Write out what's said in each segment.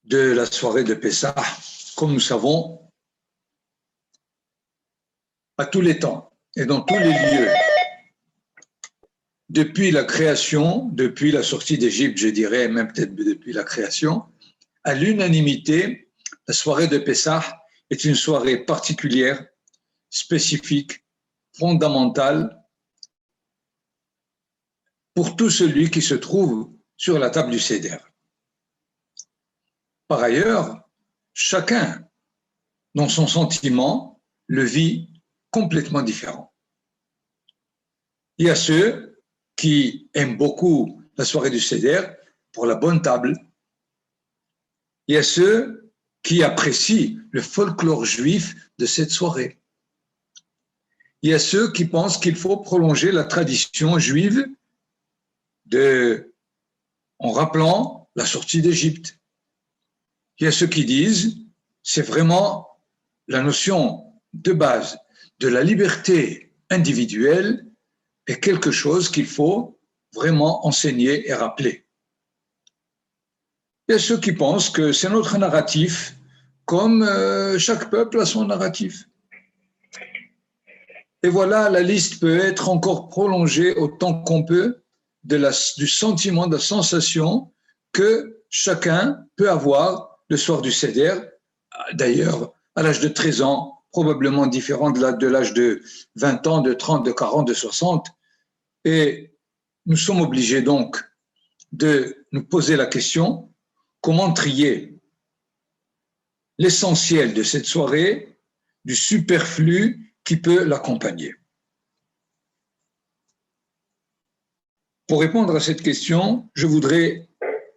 de la soirée de Pessah, comme nous savons, à tous les temps et dans tous les lieux, depuis la création, depuis la sortie d'Égypte, je dirais, même peut-être depuis la création, à l'unanimité, la soirée de Pessah est une soirée particulière, spécifique, fondamentale pour tout celui qui se trouve sur la table du Seder. Par ailleurs, chacun, dans son sentiment, le vit complètement différent. Il y a ceux qui aiment beaucoup la soirée du Seder pour la bonne table. Il y a ceux qui apprécient le folklore juif de cette soirée. Il y a ceux qui pensent qu'il faut prolonger la tradition juive en rappelant la sortie d'Égypte. Il y a ceux qui disent c'est vraiment la notion de base de la liberté individuelle est quelque chose qu'il faut vraiment enseigner et rappeler. Il y a ceux qui pensent que c'est notre narratif, comme chaque peuple a son narratif. Et voilà, la liste peut être encore prolongée autant qu'on peut du sentiment, de la sensation que chacun peut avoir le soir du Seder. D'ailleurs, à l'âge de 13 ans, probablement différent de l'âge de 20 ans, de 30, de 40, de 60. Et nous sommes obligés donc de nous poser la question, comment trier l'essentiel de cette soirée du superflu qui peut l'accompagner? Pour répondre à cette question, je voudrais,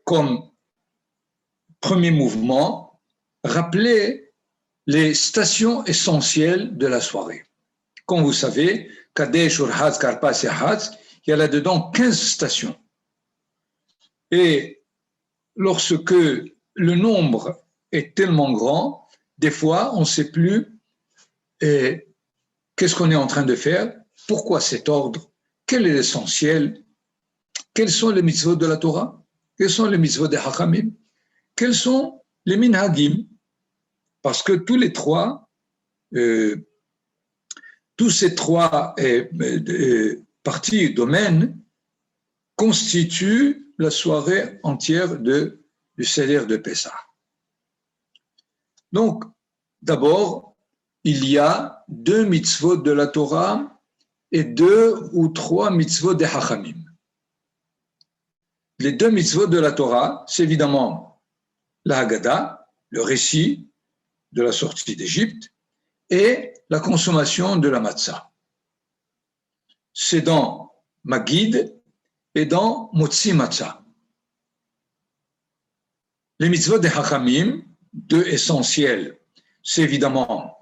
comme premier mouvement, rappeler les stations essentielles de la soirée. Comme vous savez, Kadesh, Urhatz, Karpas et Hatz, il y a là-dedans 15 stations. Et lorsque le nombre est tellement grand, des fois, on ne sait plus qu'est-ce qu'on est en train de faire, pourquoi cet ordre, quel est l'essentiel, quels sont les mitzvot de la Torah, quels sont les mitzvot des Hachamim, quels sont les minhagim, parce que tous ces trois parties, domaines, constituent la soirée entière du Seder de Pessah. Donc, d'abord, il y a 2 mitzvot de la Torah et 2 ou 3 mitzvot des Hachamim. Les 2 mitzvot de la Torah, c'est évidemment la Haggadah, le récit de la sortie d'Égypte, et la consommation de la matzah. C'est dans Magid et dans Motzi Matzah. Les mitzvot des Hachamim, 2 essentiels, c'est évidemment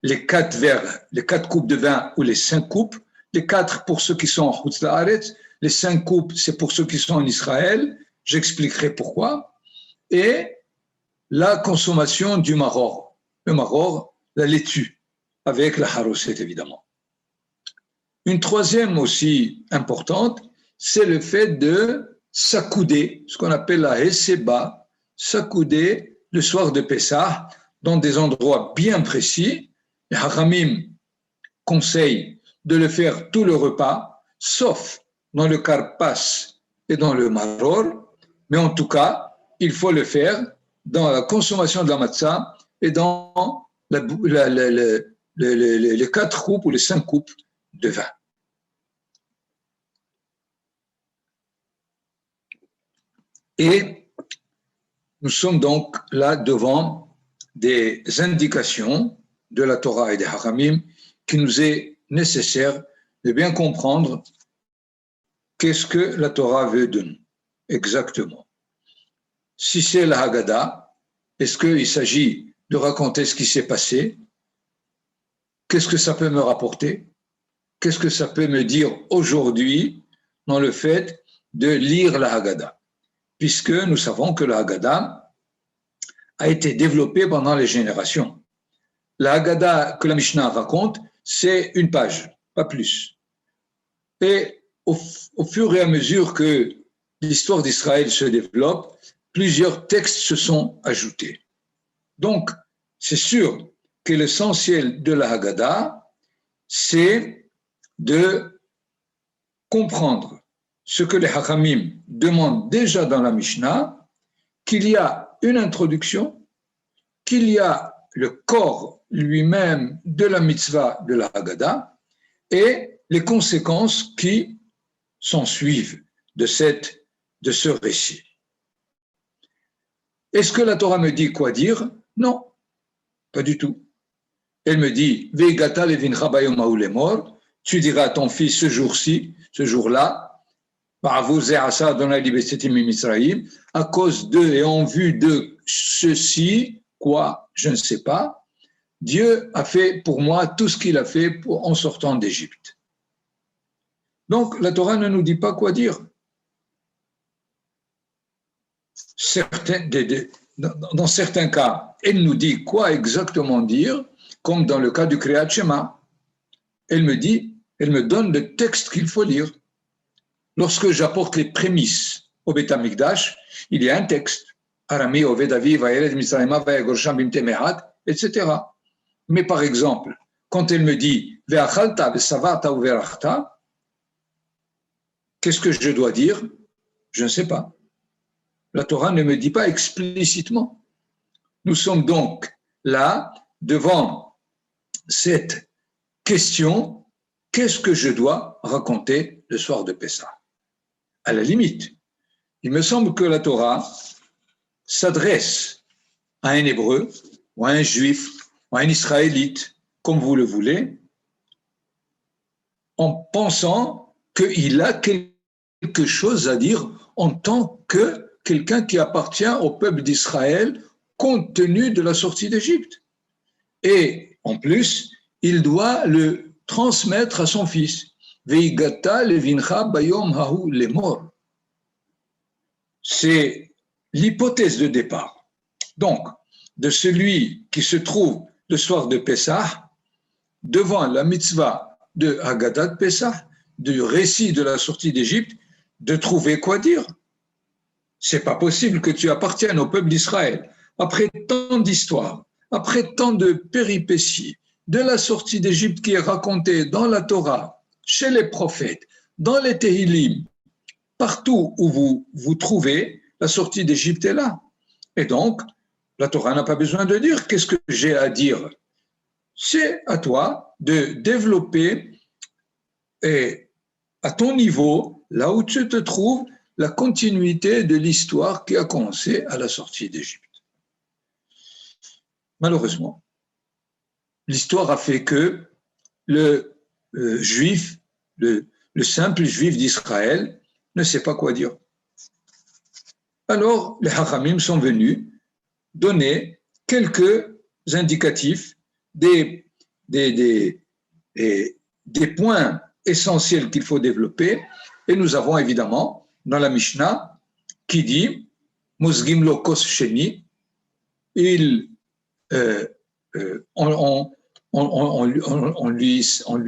les 4 verres, les 4 coupes de vin ou les 5 coupes, les 4 pour ceux qui sont en Chutz La'aretz, les 5 coupes c'est pour ceux qui sont en Israël, j'expliquerai pourquoi, et la consommation du maror. Le maror, la laitue, avec la haroset évidemment. Une troisième aussi importante, c'est le fait de s'accouder, ce qu'on appelle la heseba, s'accouder le soir de Pessah dans des endroits bien précis. Les Hachamim conseillent de le faire tout le repas, sauf dans le karpas et dans le maror, mais en tout cas, il faut le faire dans la consommation de la matzah et dans les 4 coupes ou les 5 coupes de vin. Et nous sommes donc là devant des indications de la Torah et des Hachamim qui nous est nécessaire de bien comprendre qu'est-ce que la Torah veut de nous exactement. Si c'est la Haggadah, est-ce qu'il s'agit de raconter ce qui s'est passé? Qu'est-ce que ça peut me rapporter? Qu'est-ce que ça peut me dire aujourd'hui dans le fait de lire la Haggadah? Puisque nous savons que la Haggadah a été développée pendant les générations. La Haggadah que la Mishnah raconte, c'est 1 page, pas plus. Et au fur et à mesure que l'histoire d'Israël se développe, plusieurs textes se sont ajoutés. Donc, c'est sûr que l'essentiel de la Haggadah, c'est de comprendre ce que les Hachamim demandent déjà dans la Mishnah, qu'il y a une introduction, qu'il y a le corps lui-même de la mitzvah de la Haggadah et les conséquences qui s'en suivent de ce récit. Est-ce que la Torah me dit quoi dire? Non, pas du tout. Elle me dit, Veigata levincha bayom ha'u lemor, tu diras à ton fils ce jour-ci, ce jour-là, à cause de et en vue de ceci, quoi, je ne sais pas, Dieu a fait pour moi tout ce qu'il a fait en sortant d'Égypte. Donc, la Torah ne nous dit pas quoi dire. Dans certains cas, elle nous dit quoi exactement dire, comme dans le cas du Kriyat Shema. Elle me donne le texte qu'il faut lire. Lorsque j'apporte les prémices au Beth Amikdash, il y a un texte, Arami, Oved Avi, Vayered Misraïma, Vayagorsham Bimtemehat, etc. Mais par exemple, quand elle me dit Ve'achalta, Ve'savata ou Ve'rachta, qu'est-ce que je dois dire? Je ne sais pas. La Torah ne me dit pas explicitement. Nous sommes donc là devant cette question, qu'est-ce que je dois raconter le soir de Pessah? À la limite, il me semble que la Torah s'adresse à un Hébreu ou à un Juif ou à un Israélite, comme vous le voulez, en pensant qu'il a quelque chose à dire en tant que quelqu'un qui appartient au peuple d'Israël compte tenu de la sortie d'Égypte. Et en plus, il doit le transmettre à son fils. Veigata levincha bayom ha'u lemor. C'est l'hypothèse de départ. Donc, de celui qui se trouve le soir de Pessah, devant la mitzvah de Haggadah de Pessah, du récit de la sortie d'Égypte, de trouver quoi dire. C'est pas possible que tu appartiennes au peuple d'Israël, après tant d'histoires, après tant de péripéties, de la sortie d'Égypte qui est racontée dans la Torah, chez les prophètes, dans les Tehillim, partout où vous vous trouvez, la sortie d'Égypte est là. Et donc, la Torah n'a pas besoin de dire qu'est-ce que j'ai à dire. C'est à toi de développer et à ton niveau, là où tu te trouves, la continuité de l'histoire qui a commencé à la sortie d'Égypte. Malheureusement, l'histoire a fait que le juif, le simple juif d'Israël, ne sait pas quoi dire. Alors, les Hachamim sont venus donner quelques indicatifs, des points essentiels qu'il faut développer. Et nous avons évidemment dans la Mishnah qui dit Mosgim lo kos sheni, on lui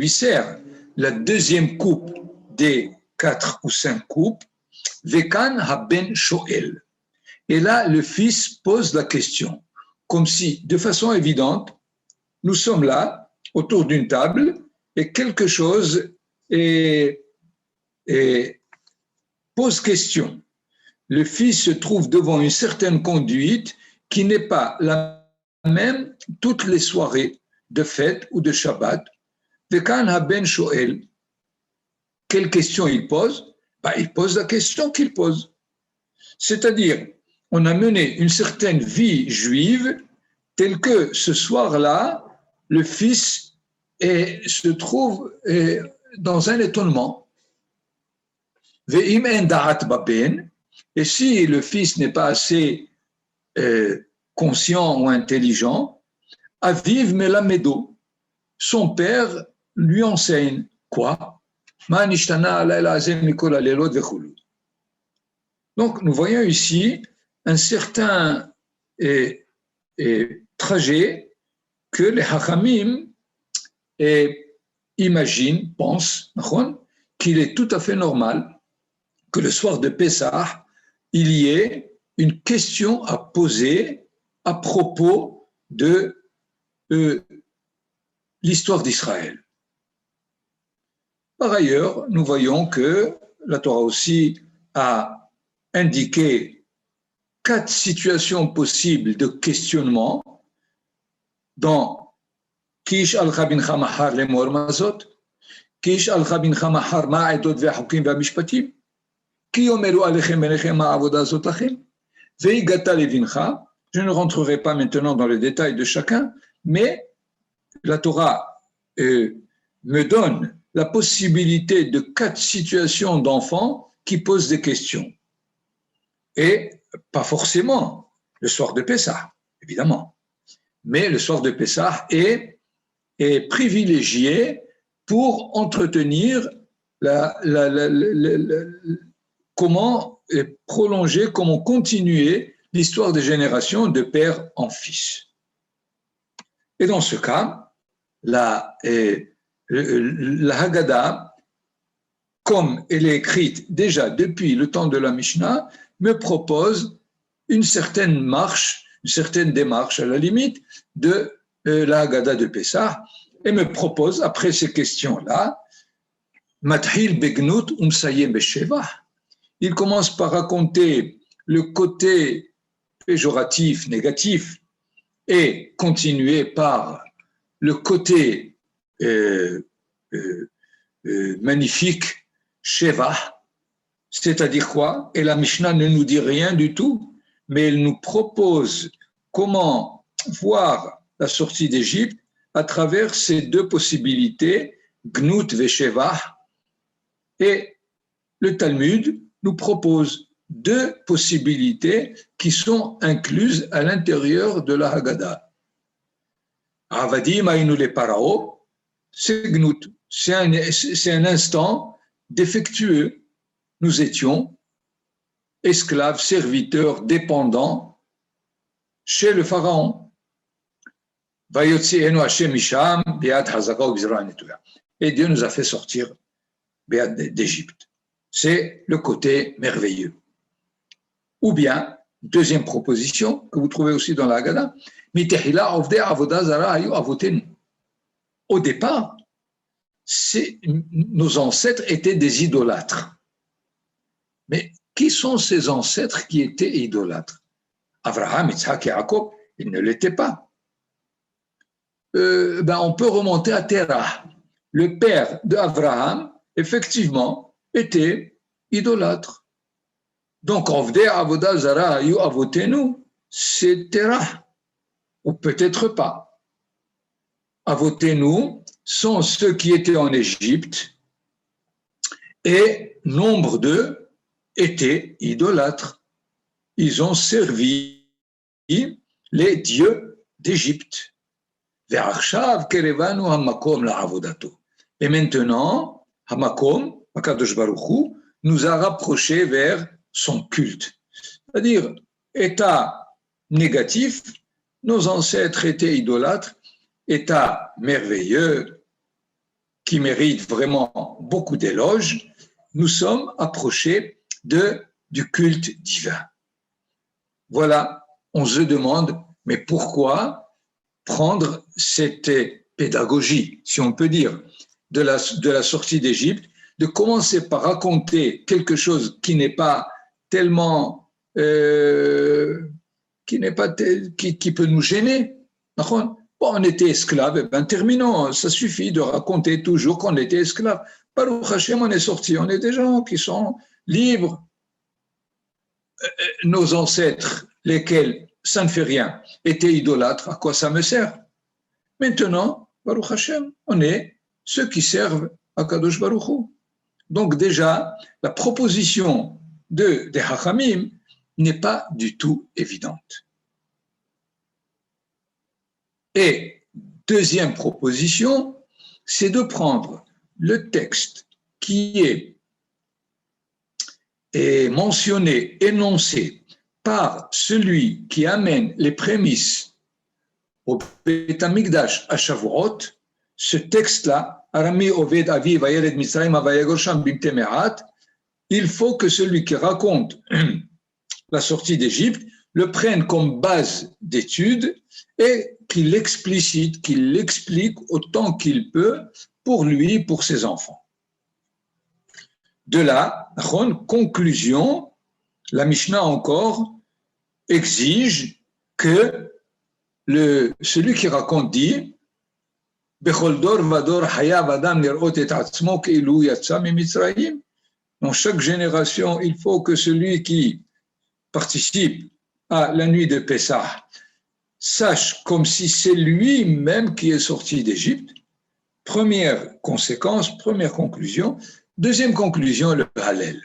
sert la deuxième coupe des 4 ou 5 coupes, Vekan haben shoel. Et là, le fils pose la question, comme si, de façon évidente, nous sommes là, autour d'une table, et quelque chose pose question. Le fils se trouve devant une certaine conduite qui n'est pas la même toutes les soirées de fête ou de Shabbat. Vekan haben shoel. Quelle question il pose? Il pose la question qu'il pose. C'est-à-dire, on a mené une certaine vie juive telle que ce soir-là, le fils se trouve dans un étonnement. Et si le fils n'est pas assez conscient ou intelligent, Aviv melamedo, son père lui enseigne quoi? Donc, nous voyons ici un certain trajet que les Hachamim imaginent, pensent, qu'il est tout à fait normal que le soir de Pessah, il y ait une question à poser à propos de l'histoire d'Israël. Par ailleurs, nous voyons que la Torah aussi a indiqué 4 situations possibles de questionnement dans Kish al-Khabincha Mahar lemor mazot, Kish al-Khabincha Mahar ma'edot ve'achukim ve'amishpatim, Ki omeru alechem benechem ma'avoda zot lachem, ve'igata levincha. Je ne rentrerai pas maintenant dans le détail de chacun, mais la Torah me donne la possibilité de 4 situations d'enfants qui posent des questions. Et pas forcément le soir de Pessah, évidemment. Mais le soir de Pessah est privilégié pour entretenir comment prolonger, comment continuer l'histoire des générations de père en fils. Et dans ce cas, la Haggadah, comme elle est écrite déjà depuis le temps de la Mishnah, me propose une certaine marche, une certaine démarche à la limite de la Haggadah de Pessah, et me propose, après ces questions-là, Mathil Begnut Umsayem Beshevah. Il commence par raconter le côté péjoratif, négatif, et continuer par le côté magnifique, Sheva, c'est-à-dire quoi? Et la Mishnah ne nous dit rien du tout, mais elle nous propose comment voir la sortie d'Égypte à travers ces 2 possibilités, Gnut ve Sheva, et le Talmud nous propose 2 possibilités qui sont incluses à l'intérieur de la Haggadah. Avadim Aïnou le Parao, c'est Gnut, c'est un instant défectueux. Nous étions esclaves, serviteurs, dépendants chez le Pharaon. Et Dieu nous a fait sortir d'Égypte. C'est le côté merveilleux. Ou bien, deuxième proposition, que vous trouvez aussi dans la Haggadah, au départ, nos ancêtres étaient des idolâtres. Mais qui sont ces ancêtres qui étaient idolâtres? Abraham, Yitzhak et Jacob, ils ne l'étaient pas. On peut remonter à Terah. Le père d'Abraham, effectivement, était idolâtre. Donc, Ovdei Avodah Zara Ayu Avotenu, c'est Terah, ou peut-être pas. Avotenu sont ceux qui étaient en Égypte, et nombre d'eux étaient idolâtres. Ils ont servi les dieux d'Égypte. Et maintenant, Hamakom, Akadosh Baruch Hu, nous a rapprochés vers son culte. C'est-à-dire, état négatif, nos ancêtres étaient idolâtres, état merveilleux, qui mérite vraiment beaucoup d'éloges, nous sommes approchés du culte divin. Voilà, on se demande, mais pourquoi prendre cette pédagogie, si on peut dire, de la sortie d'Égypte, de commencer par raconter quelque chose qui n'est pas tellement, qui peut nous gêner. Bon, on était esclaves, et bien terminons, ça suffit de raconter toujours qu'on était esclaves. Baruch Hashem, on est sortis, on est des gens qui sont libres. Nos ancêtres, lesquels, ça ne fait rien, étaient idolâtres, à quoi ça me sert? Maintenant, Baruch Hashem, on est ceux qui servent à Kadosh Baruch Hu. Donc déjà, la proposition des Hachamim n'est pas du tout évidente. Et deuxième proposition, c'est de prendre le texte qui est mentionné, énoncé par celui qui amène les prémices au Beit HaMikdash à Shavuot, ce texte-là, Arami Oved Avi Vayered Mitzrayim Avayagor Sham Bimte Me'at, il faut que celui qui raconte la sortie d'Égypte, le prenne comme base d'étude et qu'il l'explicite, qu'il l'explique autant qu'il peut pour lui, pour ses enfants. De là, conclusion, la Mishnah encore exige que celui qui raconte dit dans chaque génération, il faut que celui qui participe à la nuit de Pessah sache comme si c'est lui-même qui est sorti d'Égypte. Première conséquence, première conclusion. Deuxième conclusion, le Hallel.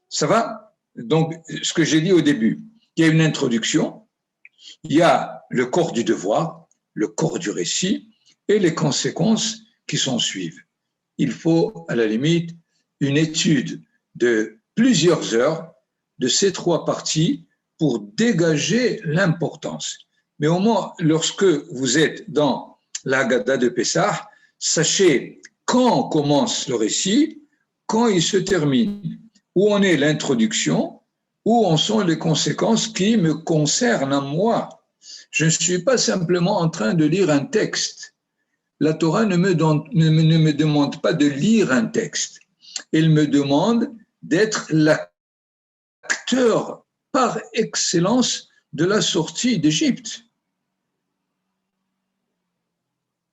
Ça va? Donc, ce que j'ai dit au début, il y a une introduction, il y a le corps du devoir, le corps du récit et les conséquences qui s'en suivent. Il faut, à la limite, une étude de plusieurs heures de ces trois parties pour dégager l'importance. Mais au moins, lorsque vous êtes dans la Haggadah de Pessah, sachez quand commence le récit, quand il se termine, où en est l'introduction, où en sont les conséquences qui me concernent à moi. Je ne suis pas simplement en train de lire un texte. La Torah ne me demande pas de lire un texte. Elle me demande d'être l'acteur par excellence de la sortie d'Égypte.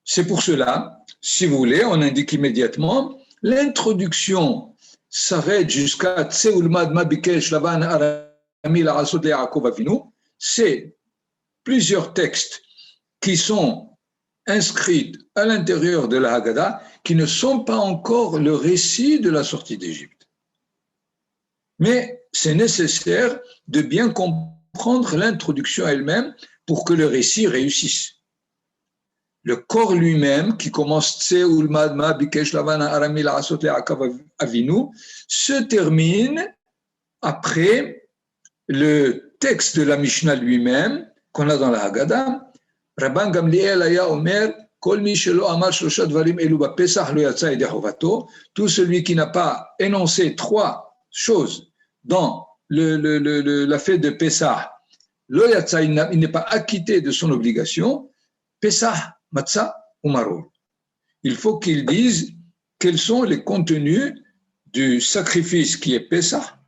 C'est pour cela, si vous voulez, on indique immédiatement, l'introduction s'arrête jusqu'à Tseulmad Mabikesh Lavan Arami Larasot Yaakov Avinu. C'est plusieurs textes qui sont inscrits à l'intérieur de la Haggadah qui ne sont pas encore le récit de la sortie d'Égypte. Mais c'est nécessaire de bien comprendre l'introduction elle-même pour que le récit réussisse. Le corps lui-même, qui commence se termine après le texte de la Mishnah lui-même, qu'on a dans la Haggadah. Rabban Gamliel aya omer, kol mi shelo amar shlosha dvarim elu bapesach lo yatsa yedei chovato. Tout celui qui n'a pas énoncé trois choses dans la fête de Pessah, lo yatsa, il n'est pas acquitté de son obligation. Pessah, matzah ou maror. Il faut qu'il dise quels sont les contenus du sacrifice qui est Pessah,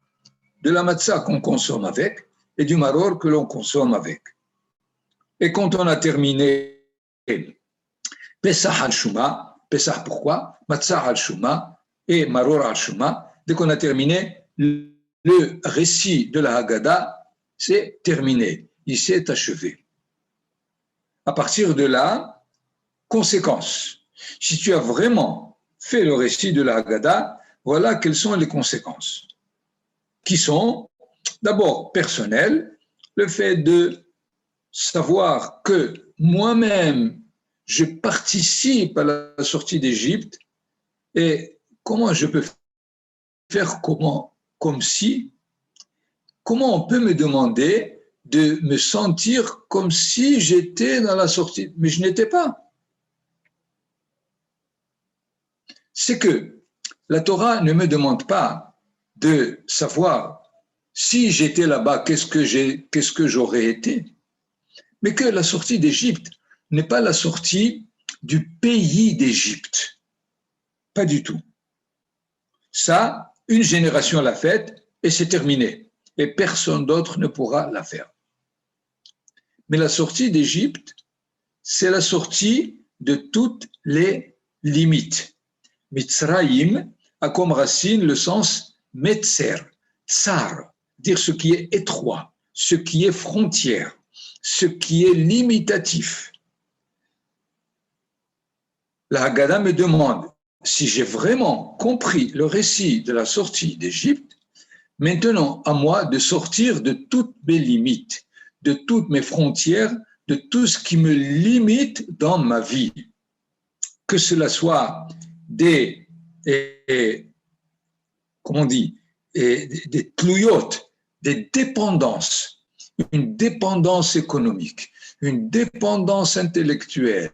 de la matzah qu'on consomme avec et du maror que l'on consomme avec. Et quand on a terminé Pessah al-Shuma, Pessah pourquoi? Matzah al-Shuma et maror al-Shuma, dès qu'on a terminé, le récit de la Haggadah, c'est terminé, il s'est achevé. À partir de là, conséquences. Si tu as vraiment fait le récit de la Haggadah, voilà quelles sont les conséquences. Qui sont, d'abord, personnelles, le fait de savoir que moi-même, je participe à la sortie d'Égypte et comment je peux faire comme si, comment on peut me demander de me sentir comme si j'étais dans la sortie, mais je n'étais pas. C'est que la Torah ne me demande pas de savoir si j'étais là-bas, qu'est-ce que j'aurais été, mais que la sortie d'Égypte n'est pas la sortie du pays d'Égypte. Pas du tout. Ça, une génération l'a faite et c'est terminé. Et personne d'autre ne pourra la faire. Mais la sortie d'Égypte, c'est la sortie de toutes les limites. Mitzrayim a comme racine le sens metzer, tsar, dire ce qui est étroit, ce qui est frontière, ce qui est limitatif. La Haggadah me demande si j'ai vraiment compris le récit de la sortie d'Égypte, maintenant à moi de sortir de toutes mes limites, de toutes mes frontières, de tout ce qui me limite dans ma vie. Que cela soit des tlouyotes, des dépendances, une dépendance économique, une dépendance intellectuelle,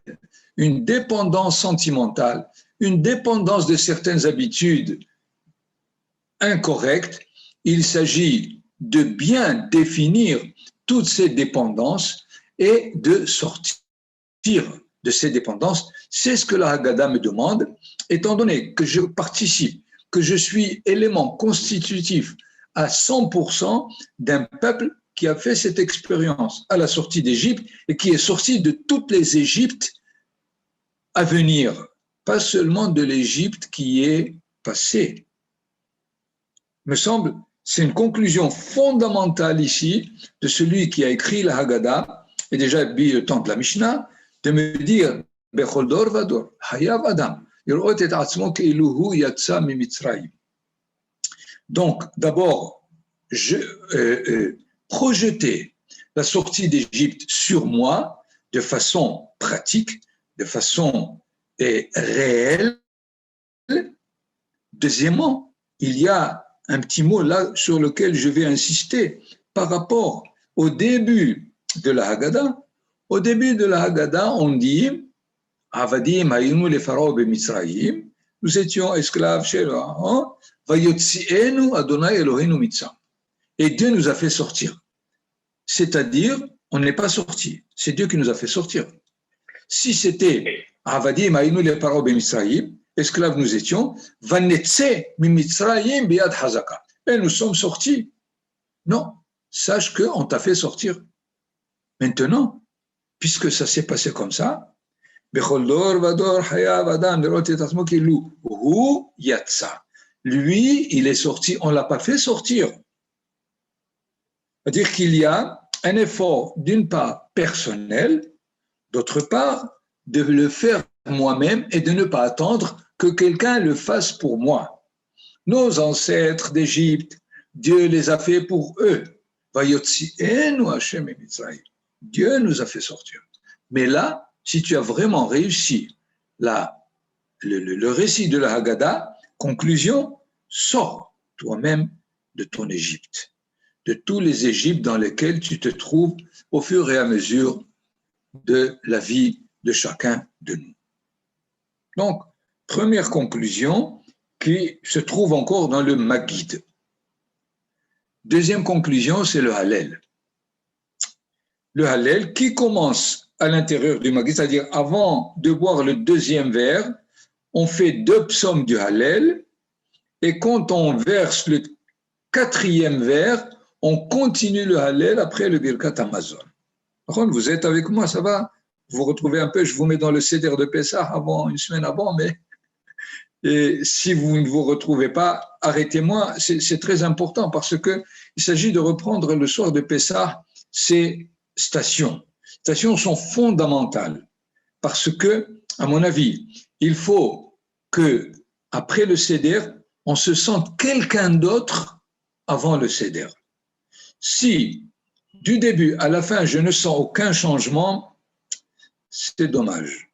une dépendance sentimentale, une dépendance de certaines habitudes incorrectes. Il s'agit de bien définir toutes ces dépendances et de sortir de ces dépendances. C'est ce que la Haggadah me demande, étant donné que je participe, que je suis élément constitutif à 100% d'un peuple qui a fait cette expérience à la sortie d'Égypte et qui est sorti de toutes les Égyptes à venir, pas seulement de l'Égypte qui est passée. Me semble, c'est une conclusion fondamentale ici de celui qui a écrit la Haggadah et déjà depuis le temps de la Mishnah, de me dire Bechol dor vador, hayav adam, yirot et atzmo keiluhu yatsa mi Mitzrayim. Donc, d'abord, projeter la sortie d'Égypte sur moi de façon pratique, de façon réelle. Deuxièmement, il y a un petit mot là sur lequel je vais insister par rapport au début de la Haggadah. Au début de la Haggadah, on dit Avadim hayinu le Pharaon be Mitzrayim, nous étions esclaves chez le Pharaon, vayotzienu Adonai Eloheinu mitzam. Et Dieu nous a fait sortir. C'est-à-dire, on n'est pas sorti. C'est Dieu qui nous a fait sortir. Si c'était Avadim hayinu le Pharaon be Mitzrayim, esclaves nous étions, vanetse mi Mitzrayim biyad hazaka. Et nous sommes sortis. Non, sache qu'on t'a fait sortir. Maintenant, puisque ça s'est passé comme ça, lui, il est sorti, on ne l'a pas fait sortir. C'est-à-dire qu'il y a un effort, d'une part, personnel, d'autre part, de le faire moi-même et de ne pas attendre que quelqu'un le fasse pour moi. Nos ancêtres d'Égypte, Dieu les a fait pour eux. Dieu nous a fait sortir. Mais là, si tu as vraiment réussi le récit de la Haggadah, conclusion, sors toi-même de ton Égypte, de tous les Égyptes dans lesquels tu te trouves au fur et à mesure de la vie de chacun de nous. Donc, première conclusion qui se trouve encore dans le Maggid. Deuxième conclusion, c'est le Hallel. Le Hallel qui commence à l'intérieur du Maggid, c'est-à-dire avant de boire le deuxième verre, on fait 2 psaumes du Hallel, et quand on verse le 4e verre, on continue le Hallel après le Birkat Hamazon. Par contre, vous êtes avec moi, ça va? Vous vous retrouvez un peu, je vous mets dans le Seder de Pessah une semaine avant, mais si vous ne vous retrouvez pas, arrêtez-moi, c'est très important parce qu'il s'agit de reprendre le soir de Pessah ces stations. Stations sont fondamentales parce que, à mon avis, il faut que après le Seder, on se sente quelqu'un d'autre avant le Seder. Si du début à la fin, je ne sens aucun changement, c'est dommage.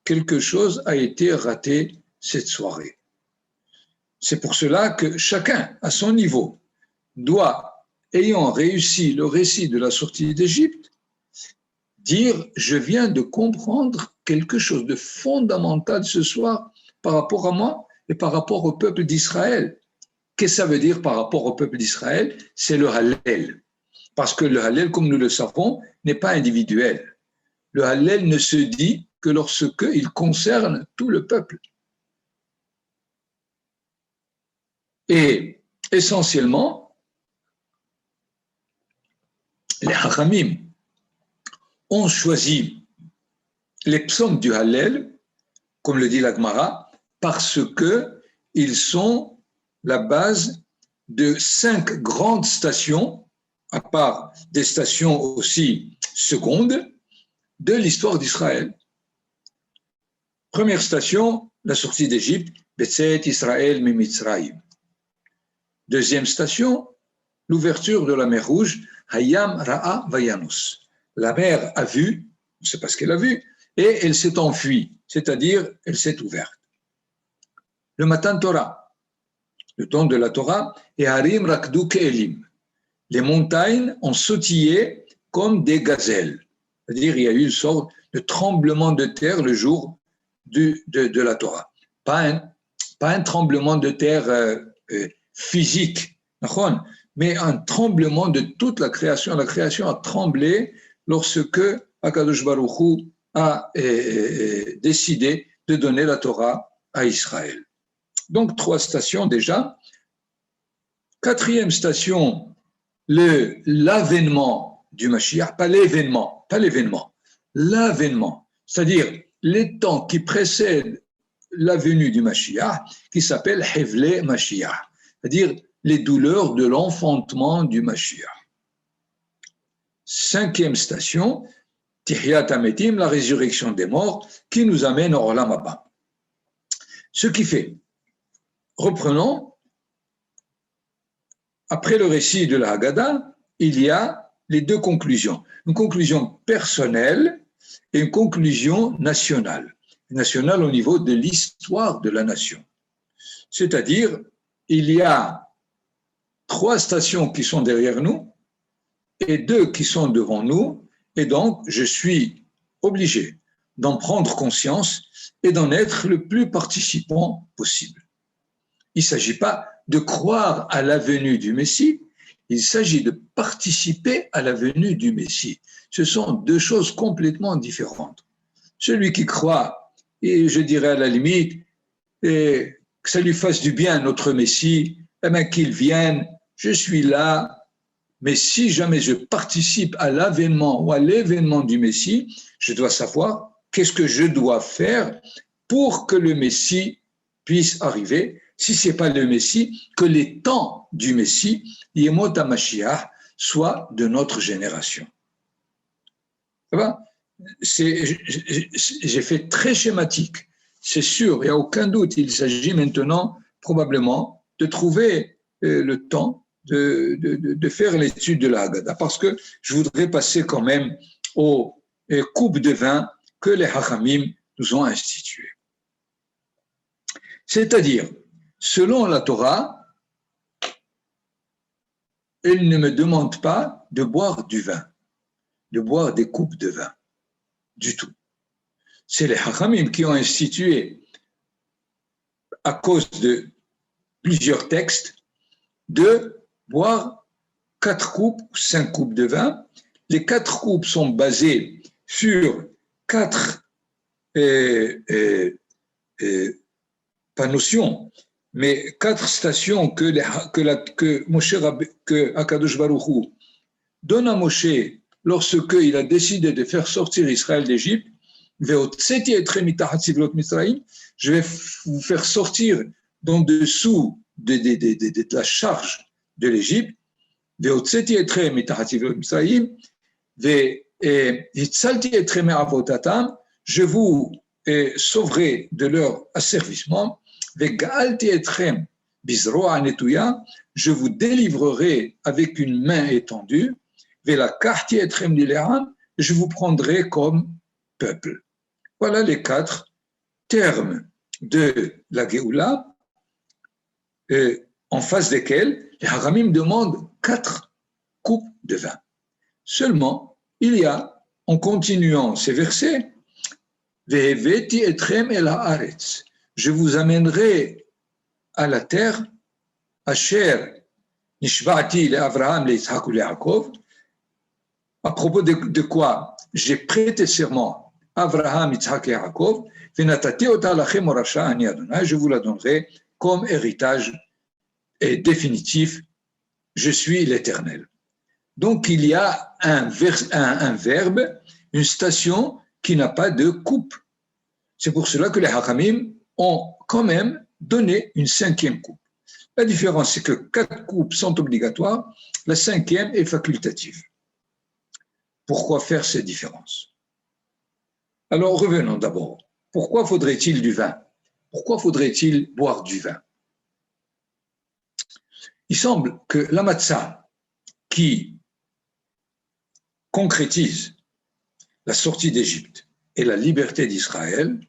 Quelque chose a été raté cette soirée. C'est pour cela que chacun, à son niveau, doit, ayant réussi le récit de la sortie d'Égypte, dire « je viens de comprendre quelque chose de fondamental ce soir par rapport à moi et par rapport au peuple d'Israël ». Qu'est-ce que ça veut dire par rapport au peuple d'Israël? C'est le Hallel. Parce que le Hallel, comme nous le savons, n'est pas individuel. Le Hallel ne se dit que lorsqu'il concerne tout le peuple. Et essentiellement, les Hachamim ont choisi les psaumes du Hallel, comme le dit la Gemara, parce qu'ils sont la base de 5 grandes stations, à part des stations aussi secondes, de l'histoire d'Israël. Première station, la sortie d'Égypte, Betset Israël mi Mitzrayim. Deuxième station, l'ouverture de la mer Rouge, Hayam Ra'a Vayanus. La mer a vu, on ne sait pas ce qu'elle a vu, et elle s'est enfuie, c'est-à-dire elle s'est ouverte. Le Matan Torah, le don de la Torah, et Harim Rakdu Ke'elim. Les montagnes ont sautillé comme des gazelles. C'est-à-dire il y a eu une sorte de tremblement de terre le jour de la Torah. Pas un tremblement de terre physique, mais un tremblement de toute la création. La création a tremblé lorsque Akadosh Baruch Hu a décidé de donner la Torah à Israël. Donc, 3 stations déjà. 4e station, l'avènement du Mashiach, pas l'événement, l'avènement, c'est-à-dire les temps qui précèdent la venue du Mashiach, qui s'appelle Hevle Mashiach, c'est-à-dire les douleurs de l'enfantement du Mashiach. 5e station, Tihyat Ametim, la résurrection des morts, qui nous amène au Olam Haba. Ce qui fait, reprenons, après le récit de la Haggadah, il y a les 2 conclusions. Une conclusion personnelle et une conclusion nationale. Nationale au niveau de l'histoire de la nation. C'est-à-dire, il y a 3 stations qui sont derrière nous et 2 qui sont devant nous, et donc je suis obligé d'en prendre conscience et d'en être le plus participant possible. Il ne s'agit pas de croire à la venue du Messie, il s'agit de participer à la venue du Messie. Ce sont 2 choses complètement différentes. Celui qui croit, et je dirais à la limite, et que ça lui fasse du bien notre Messie, eh bien qu'il vienne, je suis là, mais si jamais je participe à l'avènement ou à l'événement du Messie, je dois savoir qu'est-ce que je dois faire pour que le Messie puisse arriver. Si ce n'est pas le Messie, que les temps du Messie, Yemot HaMashiach, soient de notre génération. Ça va ? J'ai fait très schématique. C'est sûr, il n'y a aucun doute. Il s'agit maintenant, probablement, de trouver le temps de faire l'étude de la Haggadah, parce que je voudrais passer quand même aux coupes de vin que les Hachamim nous ont instituées. C'est-à-dire, selon la Torah, elle ne me demande pas de boire du vin, de boire des coupes de vin, du tout. C'est les Hachamim qui ont institué, à cause de plusieurs textes, de boire 4 coupes ou 5 coupes de vin. Les 4 coupes sont basées sur 4 pas notions, mais 4 stations que Akadosh Baruch Hu donne à Moshe lorsqu'il a décidé de faire sortir Israël d'Égypte. Je vais vous faire sortir d'en dessous de la charge de l'Égypte. Je vous sauverai de leur asservissement. Je vous délivrerai avec une main étendue. Je vous prendrai comme peuple. Voilà les 4 termes de la Géoula, en face desquels les Haramim demandent 4 coupes de vin. Seulement, il y a, en continuant ces versets, je vous amènerai à la terre, Asher Nishba'ati le'Avraham le'Yitzhak le'Yaakov, à propos de quoi j'ai prêté serment à Avraham, Yitzhak et Yaakov, je vous la donnerai comme héritage définitif, je suis l'Éternel. Donc il y a un verbe, une station qui n'a pas de coupe. C'est pour cela que les Hachamim ont quand même donné une 5e coupe. La différence, c'est que 4 coupes sont obligatoires, la 5e est facultative. Pourquoi faire ces différences? Alors revenons d'abord. Pourquoi faudrait-il du vin? Pourquoi faudrait-il boire du vin? Il semble que la matzah qui concrétise la sortie d'Égypte et la liberté d'Israël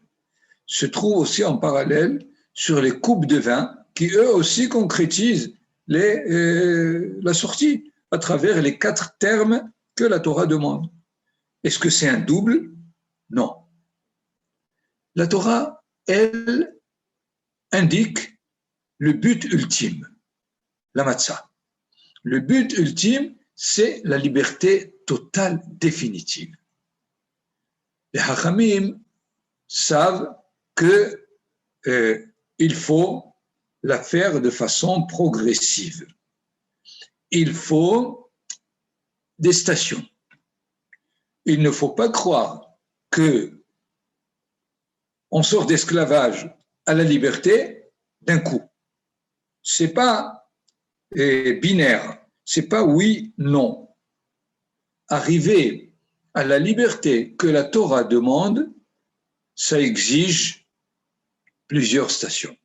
se trouve aussi en parallèle sur les coupes de vin qui eux aussi concrétisent la sortie à travers les 4 termes que la Torah demande. Est-ce que c'est un double? Non. La Torah, elle, indique le but ultime, la matzah. Le but ultime, c'est la liberté totale, définitive. Les Hachamim savent qu'il faut la faire de façon progressive. Il faut des stations. Il ne faut pas croire que on sort d'esclavage à la liberté d'un coup. C'est pas binaire. C'est pas oui, non. Arriver à la liberté que la Torah demande, ça exige plusieurs stations.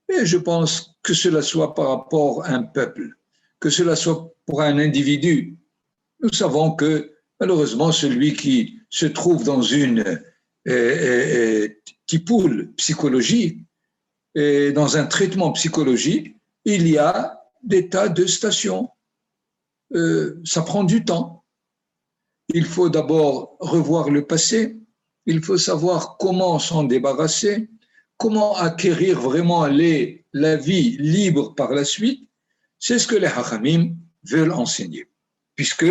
Et je pense que cela soit par rapport à un peuple, que cela soit pour un individu. Nous savons que malheureusement, celui qui se trouve dans une tipoule psychologique, et dans un traitement psychologique, il y a des tas de stations. Ça prend du temps. Il faut d'abord revoir le passé. Il faut savoir comment s'en débarrasser, comment acquérir vraiment la vie libre par la suite. C'est ce que les Hachamim veulent enseigner. Puisque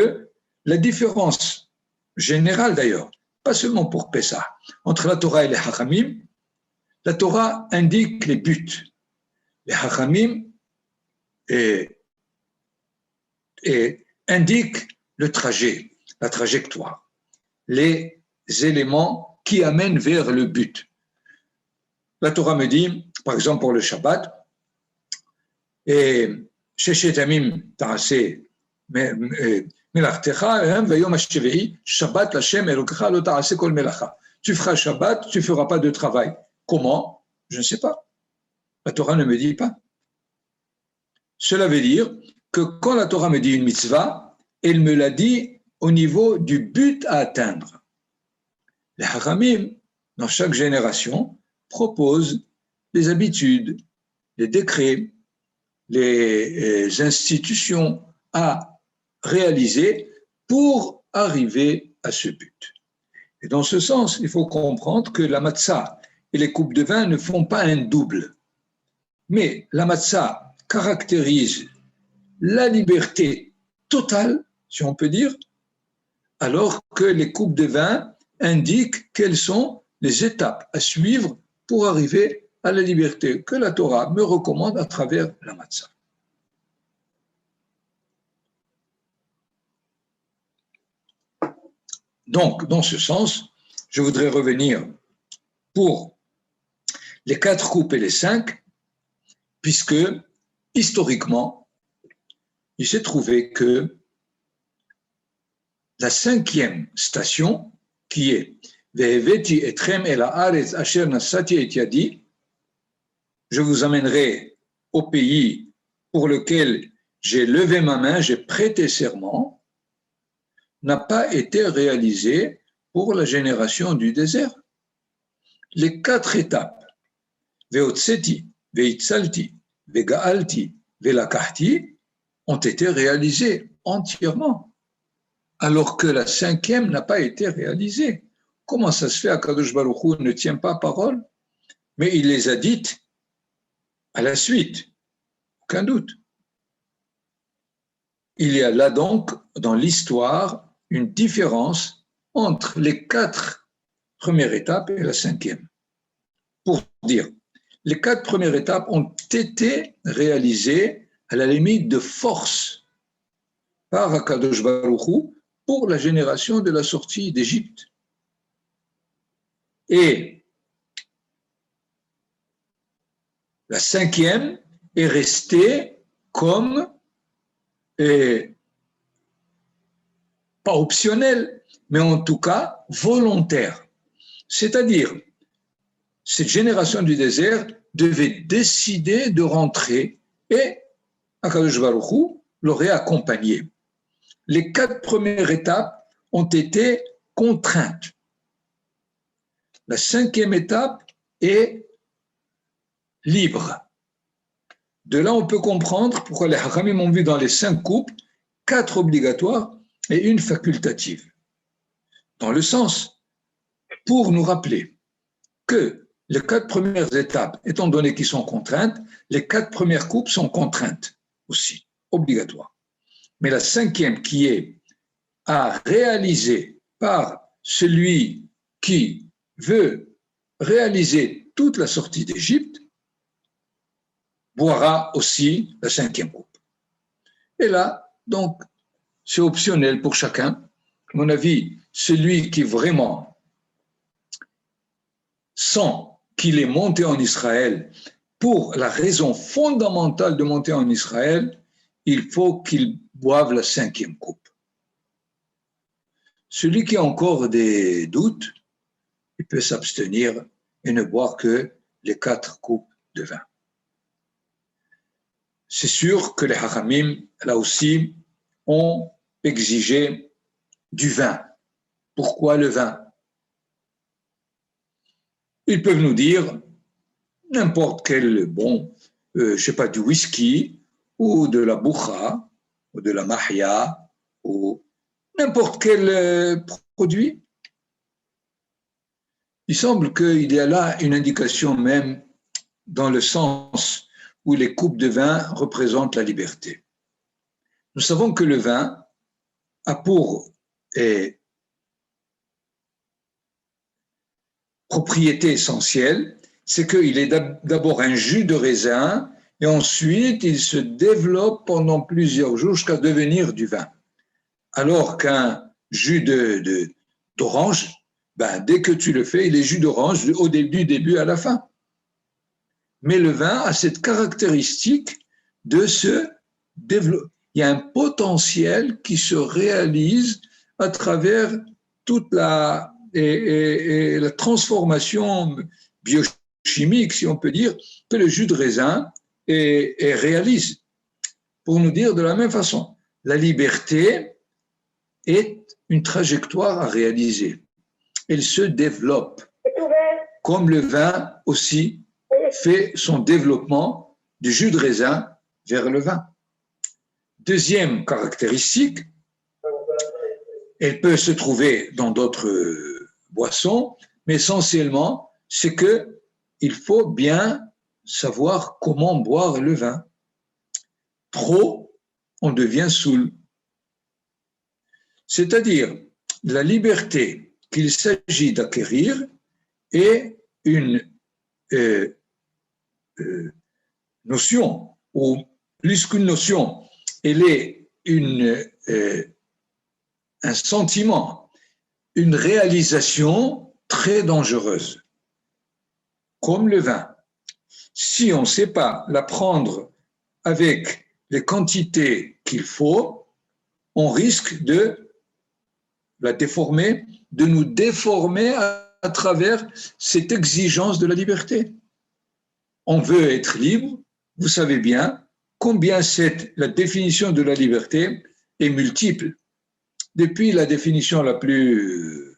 la différence générale d'ailleurs, pas seulement pour Pessah, entre la Torah et les Hachamim, la Torah indique les buts. Les Hachamim indiquent le trajet, la trajectoire, les éléments qui amènent vers le but. La Torah me dit, par exemple pour le Shabbat, Sheshet Yamim ta'aseh melachtecha vayom hashvi'i Shabbat l'Hashem Elokecha lo ta'aseh kol melacha. Tu feras Shabbat, tu ne feras pas de travail. Comment? Je ne sais pas. La Torah ne me dit pas. Cela veut dire que quand la Torah me dit une mitzvah, elle me l'a dit au niveau du but à atteindre. Les Hachamim, dans chaque génération, proposent les habitudes, les décrets, les institutions à réaliser pour arriver à ce but. Et dans ce sens, il faut comprendre que la matzah et les coupes de vin ne font pas un double. Mais la matzah caractérise la liberté totale, si on peut dire, alors que les coupes de vin indiquent quelles sont les étapes à suivre pour arriver à la liberté que la Torah me recommande à travers la matzah. Donc, dans ce sens, je voudrais revenir pour les 4 coupes et les 5, puisque historiquement, il s'est trouvé que la 5e station, qui est Ve'eveti etchem el haaretz asher nasati et yadi, je vous amènerai au pays pour lequel j'ai levé ma main, j'ai prêté serment, n'a pas été réalisée pour la génération du désert. Les 4 étapes, Ve'otseti, Ve'itzalti, Ve'ga'alti, Ve'lakahti, ont été réalisées entièrement, alors que la 5e n'a pas été réalisée. Comment ça se fait qu'Akadosh Baruch Hu ne tient pas parole, mais il les a dites à la suite, aucun doute. Il y a là donc, dans l'histoire, une différence entre les 4 premières étapes et la 5e. Pour dire, les 4 premières étapes ont été réalisées à la limite de force par Akadosh Baruch Hu pour la génération de la sortie d'Égypte. Et la 5e est restée comme, pas optionnelle, mais en tout cas volontaire. C'est-à-dire, cette génération du désert devait décider de rentrer et Akadosh Baruch Hu l'aurait accompagné. Les 4 premières étapes ont été contraintes. La 5e étape est libre. De là, on peut comprendre pourquoi les Hachamim ont vu dans les 5 coupes 4 obligatoires et 1 facultative. Dans le sens, pour nous rappeler que les 4 premières étapes, étant donné qu'ils sont contraintes, les 4 premières coupes sont contraintes aussi. obligatoire. Mais la cinquième qui est à réaliser par celui qui veut réaliser toute la sortie d'Égypte, boira aussi la cinquième coupe. Et là, donc, c'est optionnel pour chacun. À mon avis, celui qui vraiment sent qu'il est monté en Israël pour la raison fondamentale de monter en Israël, il faut qu'il boive la cinquième coupe. Celui qui a encore des doutes, il peut s'abstenir et ne boire que les 4 coupes de vin. C'est sûr que les Hachamim, là aussi, ont exigé du vin. Pourquoi le vin? Ils peuvent nous dire n'importe quel je sais pas, du whisky ou de la boucha ou de la mahia ou n'importe quel produit. Il semble qu'il y a là une indication même dans le sens où les coupes de vin représentent la liberté. Nous savons que le vin a pour propriété essentielle, c'est qu'il est d'abord un jus de raisin et ensuite il se développe pendant plusieurs jours jusqu'à devenir du vin. Alors qu'un jus d'orange, dès que tu le fais, il est jus d'orange du début à la fin. Mais le vin a cette caractéristique de se développer. Il y a un potentiel qui se réalise à travers toute la transformation biochimique, si on peut dire, que le jus de raisin réalise. Pour nous dire de la même façon, la liberté est une trajectoire à réaliser. Elle se développe, comme le vin aussi fait son développement du jus de raisin vers le vin. Deuxième caractéristique, elle peut se trouver dans d'autres boissons, mais essentiellement, c'est qu'il faut bien savoir comment boire le vin. Trop, on devient saoul. C'est-à-dire, la liberté qu'il s'agit d'acquérir est une notion, ou plus qu'une notion, elle est un sentiment, une réalisation très dangereuse, comme le vin. Si on ne sait pas la prendre avec les quantités qu'il faut, on risque de la déformer, de nous déformer à travers cette exigence de la liberté. On veut être libre, vous savez bien combien la définition de la liberté est multiple. Depuis la définition la plus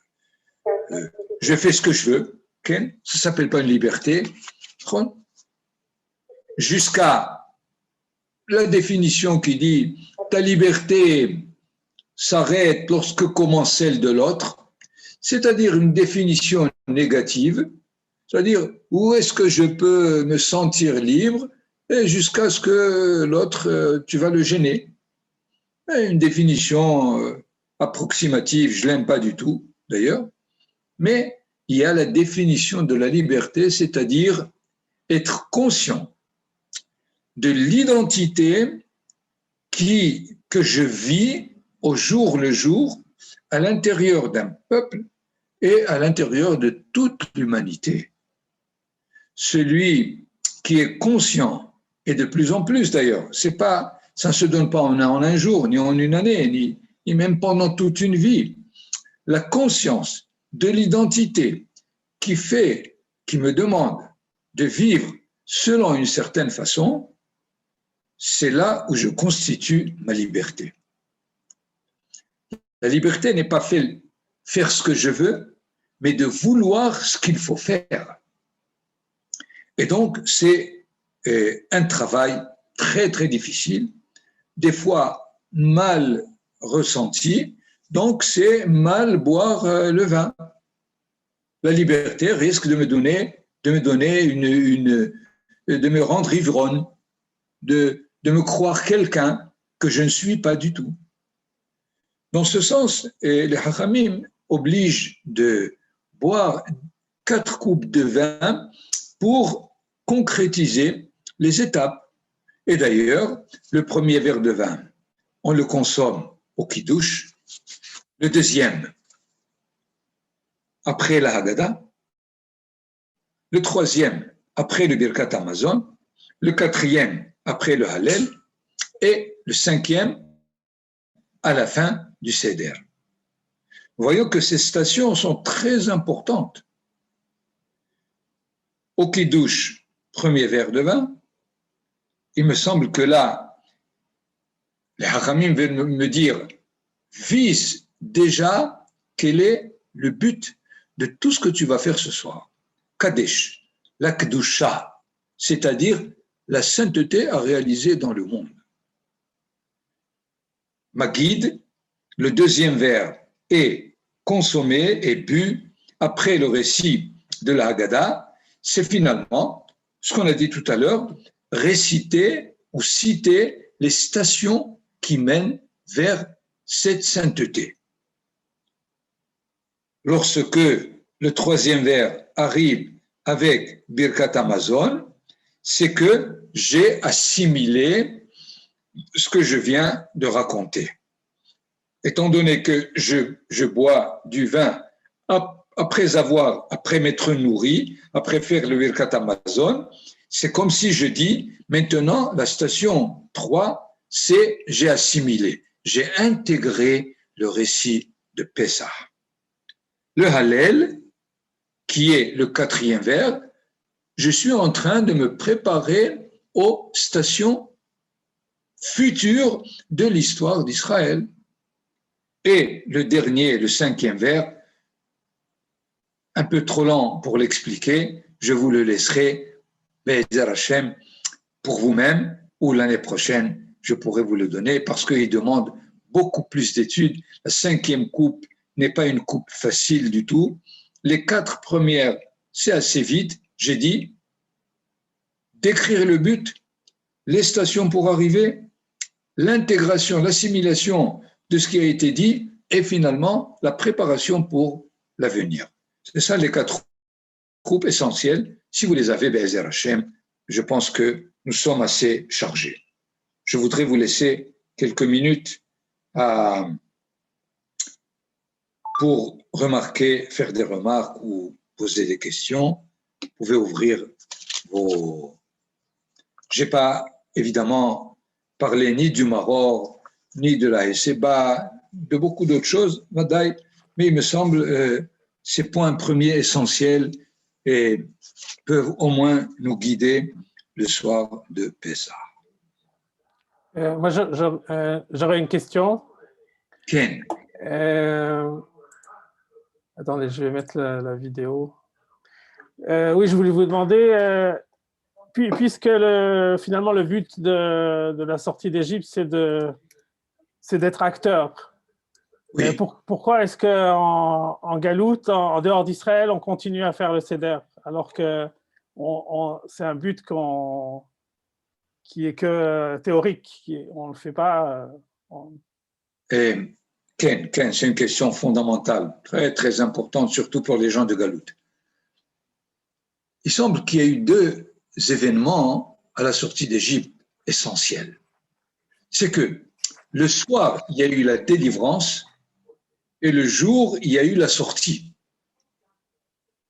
je fais ce que je veux, okay? Ça ne s'appelle pas une liberté, jusqu'à la définition qui dit ta liberté s'arrête lorsque commence celle de l'autre, c'est-à-dire une définition négative, c'est-à-dire où est-ce que je peux me sentir libre et jusqu'à ce que l'autre, tu vas le gêner. Et une définition approximative, je ne l'aime pas du tout d'ailleurs, mais il y a la définition de la liberté, c'est-à-dire être conscient de l'identité que je vis au jour le jour à l'intérieur d'un peuple et à l'intérieur de toute l'humanité. Celui qui est conscient, et de plus en plus d'ailleurs, ça ne se donne pas en un jour, ni en une année, ni même pendant toute une vie. La conscience de l'identité qui me demande de vivre selon une certaine façon, c'est là où je constitue ma liberté. La liberté n'est pas faire ce que je veux, mais de vouloir ce qu'il faut faire. Et donc, c'est un travail très, très difficile, des fois mal ressenti, donc c'est mal boire le vin. La liberté risque de me rendre ivrogne, de me croire quelqu'un, que je ne suis pas du tout. Dans ce sens, les Hachamim obligent de boire 4 coupes de vin pour concrétiser les étapes. Et d'ailleurs, le premier verre de vin, on le consomme au Kiddush, le deuxième après la Haggadah, le troisième après le Birkat Hamazon, le quatrième après le Hallel et le cinquième à la fin du Seder. Voyons que ces stations sont très importantes. Au Kiddush, premier verre de vin, il me semble que là, les Hachamim viennent me dire, vise déjà quel est le but de tout ce que tu vas faire ce soir. Kadesh, la Kedusha, c'est-à-dire la sainteté à réaliser dans le monde. Magid, le deuxième verre est consommé et bu après le récit de la Haggadah, c'est finalement, ce qu'on a dit tout à l'heure, réciter ou citer les stations qui mènent vers cette sainteté. Lorsque le troisième vers arrive avec Birkat Hamazon, c'est que j'ai assimilé ce que je viens de raconter. Étant donné que je bois du vin après m'être nourri, après faire le Birkat Hamazon, c'est comme si je dis, maintenant, la station 3, c'est j'ai assimilé, j'ai intégré le récit de Pessah. Le Hallel, qui est le quatrième vers, je suis en train de me préparer aux stations futures de l'histoire d'Israël. Et le dernier, le cinquième vers, un peu trop lent pour l'expliquer, je vous le laisserai, Be'ezer Hashem, pour vous-même, ou l'année prochaine, je pourrai vous le donner, parce qu'il demande beaucoup plus d'études. La cinquième coupe n'est pas une coupe facile du tout. Les 4 premières, c'est assez vite. J'ai dit, décrire le but, les stations pour arriver, l'intégration, l'assimilation de ce qui a été dit, et finalement, la préparation pour l'avenir. C'est ça les 4 groupes essentiels. Si vous les avez, Be'ezer Hashem, je pense que nous sommes assez chargés. Je voudrais vous laisser quelques minutes pour remarquer, faire des remarques ou poser des questions. Vous pouvez ouvrir vos... Je n'ai pas, évidemment, parlé ni du Maroc, ni de la SEBA, de beaucoup d'autres choses, mais il me semble ces points premiers essentiels et peuvent au moins nous guider le soir de Pessah. Moi, j'aurais une question. Ken. Attendez, je vais mettre la vidéo. Oui, je voulais vous demander, puisque finalement le but de la sortie d'Égypte, c'est d'être acteur. Oui. Pourquoi est-ce qu'en Galoute, en dehors d'Israël, on continue à faire le Seder, alors que c'est un but qui est que théorique, on ne le fait pas. Ken, c'est une question fondamentale, très, très importante, surtout pour les gens de Galoute. Il semble qu'il y a eu 2 événements à la sortie d'Égypte essentiels. C'est que le soir, il y a eu la délivrance et le jour, il y a eu la sortie.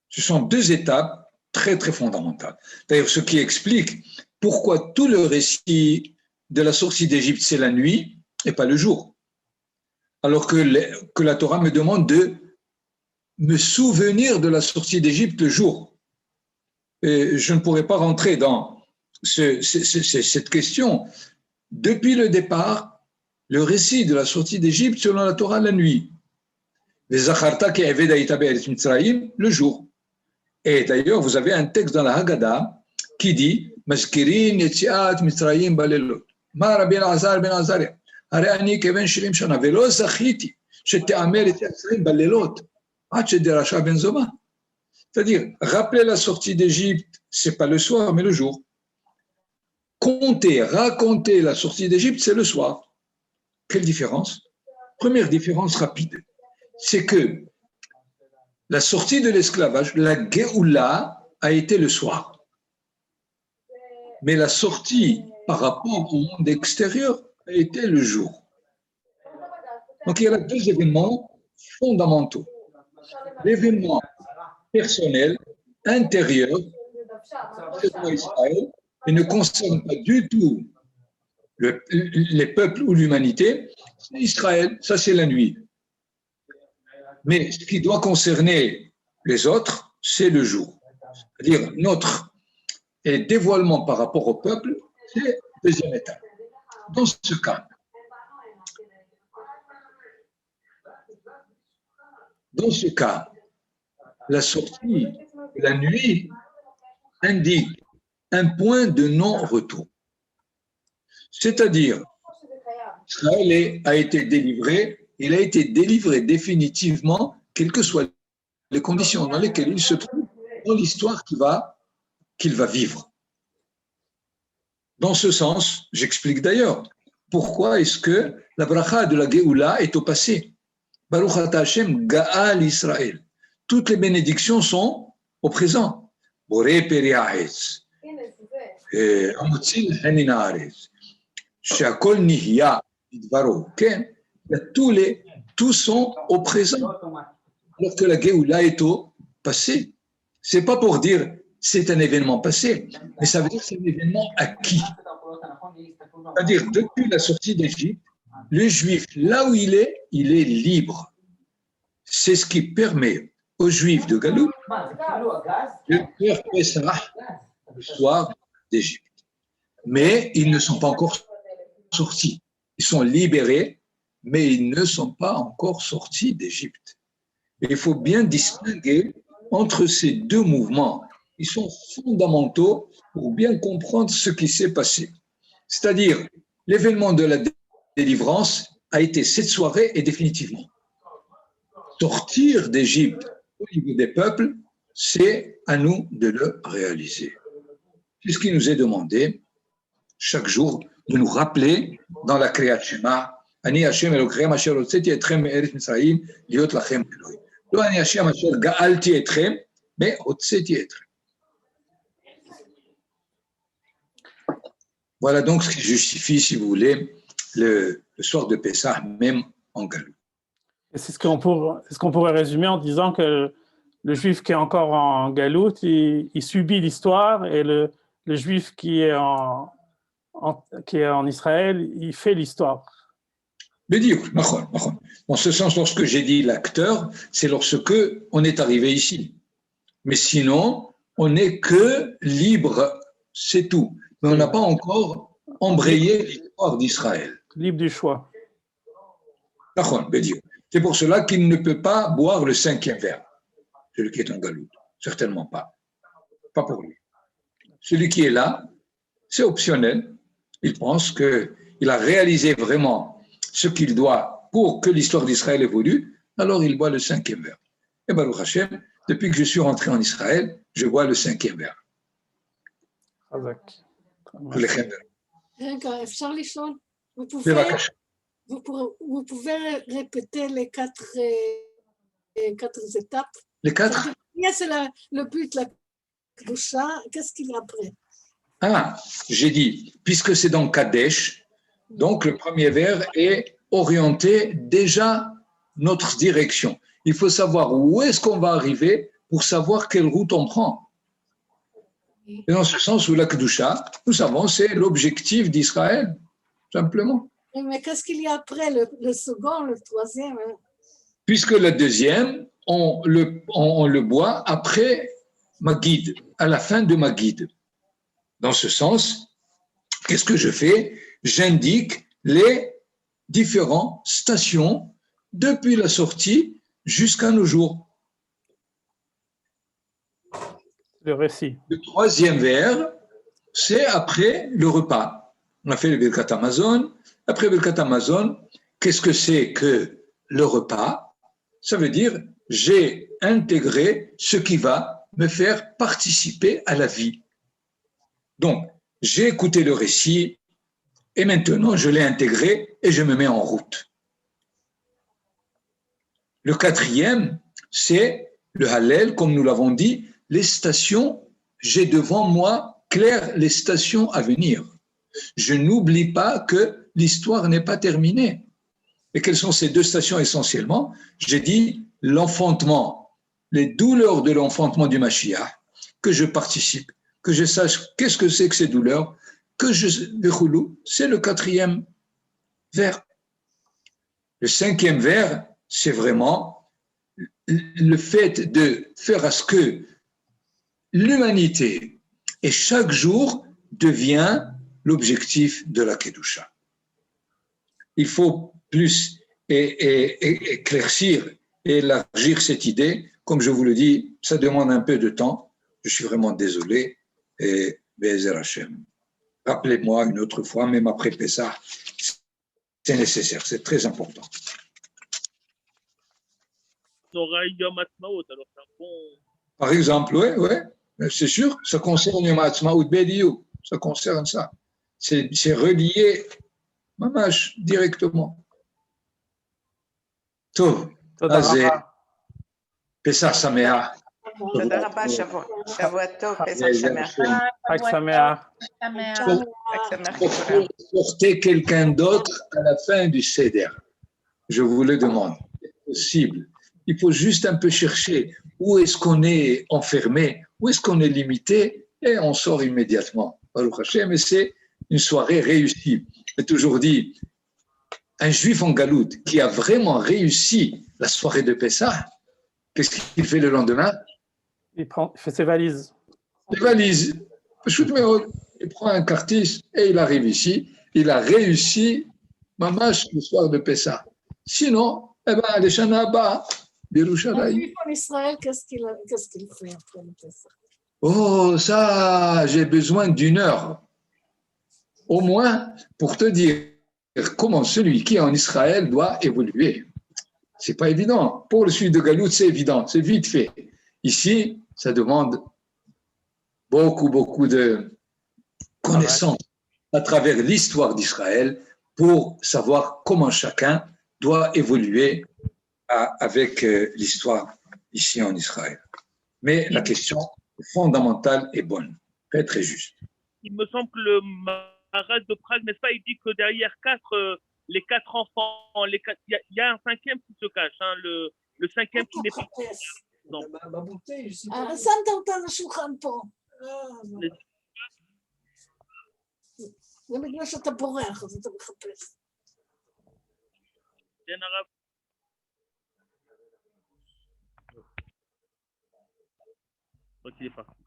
Ce sont 2 étapes très, très fondamentales. D'ailleurs, ce qui explique pourquoi tout le récit de la sortie d'Égypte, c'est la nuit et pas le jour. Alors que la Torah me demande de me souvenir de la sortie d'Égypte le jour. Et je ne pourrais pas rentrer dans cette question. Depuis le départ, le récit de la sortie d'Égypte, selon la Torah, la nuit. Les Zacharta qui avaient d'Aïta Be'eretz Mitzrayim, le jour. Et d'ailleurs, vous avez un texte dans la Haggadah qui dit Mazkirin Yetziat Mitzrayim Balelot. Ma Rabbi Elazar ben Azaria. הרי אני כבן 70 שנה, ולא זכיתי שתאמר את יצרים בלילות, עד שדרשה בן זומא. C'est-à-dire, rappeler la sortie d'Égypte, c'est pas le soir, mais le jour. Raconter la sortie d'Égypte, c'est le soir. Quelle différence? Première différence rapide, c'est que la sortie de l'esclavage, la Géoula, a été le soir. Mais la sortie par rapport au monde extérieur a été le jour. Donc il y a deux événements fondamentaux. L'événement personnel, intérieur, de Israël, et ne concerne pas du tout les peuples ou l'humanité, c'est Israël, ça c'est la nuit. Mais ce qui doit concerner les autres, c'est le jour. C'est-à-dire notre dévoilement par rapport au peuple, c'est la deuxième étape. Dans ce cas, la sortie de la nuit indique un point de non-retour. C'est-à-dire, Israël a été délivré, il a été délivré définitivement, quelles que soient les conditions dans lesquelles il se trouve, dans l'histoire qu'il va vivre. Dans ce sens, j'explique d'ailleurs pourquoi est-ce que la bracha de la Géoula est au passé. Baruch ata Hashem Gaal Israël. Toutes les bénédictions sont au présent. Boré Peri Haaretz, Amotzil Hanin Haaretz, Shakol Nihya Idvaro. Tous sont au présent. Alors que la Géoula est au passé. C'est pas pour dire c'est un événement passé, mais ça veut dire que c'est un événement acquis. C'est-à-dire, depuis la sortie d'Égypte, le juif, là où il est libre. C'est ce qui permet aux juifs de Galout de faire Pessah le soir d'Égypte. Mais ils ne sont pas encore sortis. Ils sont libérés, mais ils ne sont pas encore sortis d'Égypte. Il faut bien distinguer entre ces deux mouvements. Ils sont fondamentaux pour bien comprendre ce qui s'est passé. C'est-à-dire, l'événement de la délivrance a été cette soirée et définitivement. Sortir d'Égypte au niveau des peuples, c'est à nous de le réaliser. C'est ce qui nous est demandé chaque jour de nous rappeler dans la Kriyat Shema, Ani Hashem Elokechem asher hotzeti etchem me'eretz Mitzrayim liot lachem Eloi. Lo Ani Hashem asher ga'alti etchem, mais hotzeti etchem. Voilà donc ce qui justifie, si vous voulez, le soir de Pessah, même en Galout. C'est ce qu'on pourrait résumer en disant que le juif qui est encore en Galout, il subit l'histoire, et le juif qui est en Israël, il fait l'histoire. Mais dire, dans ce sens, lorsque j'ai dit l'acteur, c'est lorsque on est arrivé ici. Mais sinon, on n'est que libre, c'est tout. Mais on n'a pas encore embrayé l'histoire d'Israël. Libre du choix. C'est pour cela qu'il ne peut pas boire le 5e verre, celui qui est en Galout. Certainement pas. Pas pour lui. Celui qui est là, c'est optionnel. Il pense qu'il a réalisé vraiment ce qu'il doit pour que l'histoire d'Israël évolue, alors il boit le 5e verre. Et Baruch Hashem, depuis que je suis rentré en Israël, je bois le 5e verre. Vous pouvez répéter les quatre étapes. Les quatre? C'est le but, la Kedusha. Qu'est-ce qu'il y a après? Ah, j'ai dit, puisque c'est dans Kadesh, donc le premier vers est orienté déjà notre direction. Il faut savoir où est-ce qu'on va arriver pour savoir quelle route on prend. Et dans ce sens où la Kedusha, nous savons, c'est l'objectif d'Israël, simplement. Mais qu'est-ce qu'il y a après, le second, le troisième? Puisque le deuxième, on le boit après Magid, à la fin de Magid. Dans ce sens, qu'est-ce que je fais? J'indique les différentes stations depuis la sortie jusqu'à nos jours. Le récit. Le troisième vers, c'est après le repas. On a fait le Birkat Hamazon. Après le Birkat Hamazon, qu'est-ce que c'est que le repas? Ça veut dire j'ai intégré ce qui va me faire participer à la vie. Donc, j'ai écouté le récit, Et maintenant, je l'ai intégré et je me mets en route. Le quatrième, c'est le Hallel, comme nous l'avons dit, les stations, j'ai devant moi clair les stations à venir. Je n'oublie pas que l'histoire n'est pas terminée. Et quelles sont ces deux stations essentiellement? J'ai dit l'enfantement, les douleurs de l'enfantement du Mashiach, que je participe, que je sache qu'est-ce que c'est que ces douleurs, que je c'est le quatrième vers. Le cinquième vers, c'est vraiment le fait de faire à ce que l'humanité et chaque jour devient l'objectif de la Kedusha. Il faut plus éclaircir et élargir cette idée. Comme je vous le dis, ça demande un peu de temps. Je suis vraiment désolé. Et Be'ezer Hashem. Rappelez-moi une autre fois, même après Pessah, c'est nécessaire, c'est très important. Par exemple, oui, c'est sûr, ça concerne Yom Ha'atzmaut Bediou, ça concerne ça. C'est relié, mamash, directement. Tov, Azé, Pessah Sameach. תודה רבה, שבוע טוב, פסח שמח. חג שמח. Porter quelqu'un d'autre à la fin du Seder. Je vous le demande. C'est possible. Il faut juste un peu chercher où est-ce qu'on est enfermé, où est-ce qu'on est limité, et on sort immédiatement. Baruch Hashem, et c'est une soirée réussie. J'ai toujours dit, un juif en galoute qui a vraiment réussi la soirée de Pessah, qu'est-ce qu'il fait le lendemain? Il fait ses valises. Les valises. Il prend un cartis et il arrive ici. Il a réussi, mamash, le soir de Pessah. Sinon, les Shana Abba, Birushalayim. En Israël, qu'est-ce qu'il fait après le Pessah? Oh, ça, j'ai besoin d'une heure. Au moins, pour te dire comment celui qui est en Israël doit évoluer. C'est pas évident. Pour le sud de Galoute, c'est évident. C'est vite fait. Ici, ça demande beaucoup de connaissances à travers l'histoire d'Israël pour savoir comment chacun doit évoluer avec l'histoire ici en Israël. Mais la question fondamentale est bonne, très juste. Il me semble que le Maharaj de Prague, n'est-ce pas, il dit que derrière les quatre enfants, il y a un cinquième qui se cache, hein, le cinquième qui n'est pas. Non. שמת אותה על השולחן פה. זה בגלל שאתה בורח, אז אתה מחפש. כן, הרב. Donc il est parti.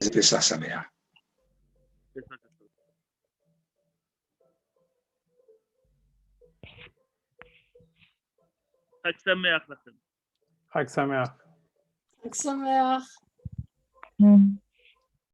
C'est ça, sa mère. חג שמח לכם. חג שמח. חג שמח.